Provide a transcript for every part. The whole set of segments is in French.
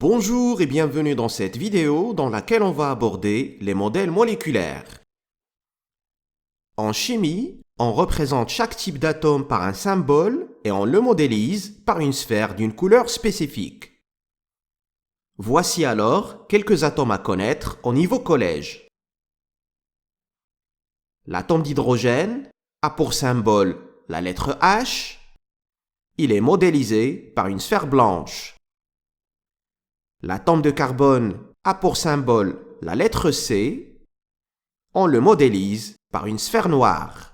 Bonjour et bienvenue dans cette vidéo dans laquelle on va aborder les modèles moléculaires. En chimie, on représente chaque type d'atome par un symbole et on le modélise par une sphère d'une couleur spécifique. Voici alors quelques atomes à connaître au niveau collège. L'atome d'hydrogène a pour symbole la lettre H. Il est modélisé par une sphère blanche. L'atome de carbone a pour symbole la lettre C. On le modélise par une sphère noire.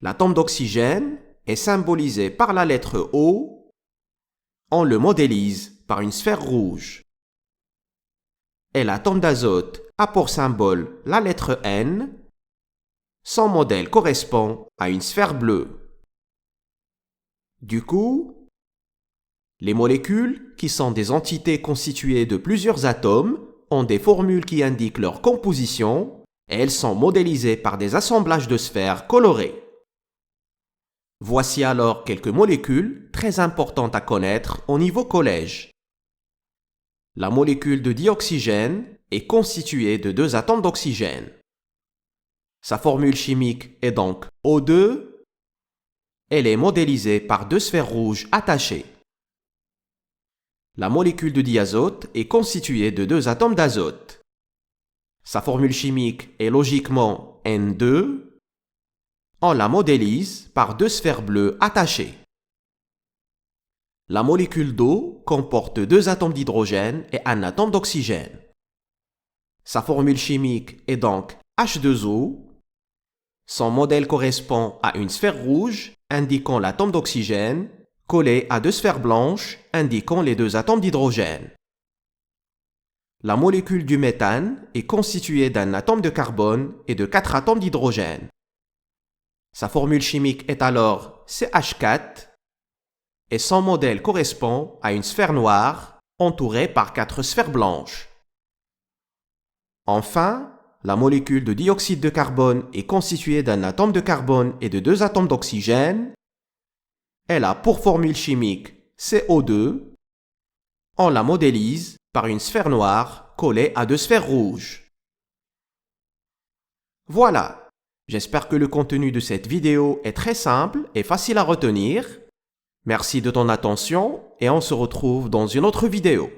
L'atome d'oxygène est symbolisé par la lettre O. On le modélise par une sphère rouge. Et l'atome d'azote a pour symbole la lettre N. Son modèle correspond à une sphère bleue. Du coup, les molécules, qui sont des entités constituées de plusieurs atomes, ont des formules qui indiquent leur composition et elles sont modélisées par des assemblages de sphères colorées. Voici alors quelques molécules très importantes à connaître au niveau collège. La molécule de dioxygène est constituée de deux atomes d'oxygène. Sa formule chimique est donc O2. Elle est modélisée par deux sphères rouges attachées. La molécule de diazote est constituée de deux atomes d'azote. Sa formule chimique est logiquement N2. On la modélise par deux sphères bleues attachées. La molécule d'eau comporte deux atomes d'hydrogène et un atome d'oxygène. Sa formule chimique est donc H2O. Son modèle correspond à une sphère rouge indiquant l'atome d'oxygène collé à deux sphères blanches indiquant les deux atomes d'hydrogène. La molécule du méthane est constituée d'un atome de carbone et de quatre atomes d'hydrogène. Sa formule chimique est alors CH4 et son modèle correspond à une sphère noire entourée par quatre sphères blanches. Enfin, la molécule de dioxyde de carbone est constituée d'un atome de carbone et de deux atomes d'oxygène. Elle a pour formule chimique CO2. On la modélise par une sphère noire collée à deux sphères rouges. Voilà, j'espère que le contenu de cette vidéo est très simple et facile à retenir. Merci de ton attention et on se retrouve dans une autre vidéo.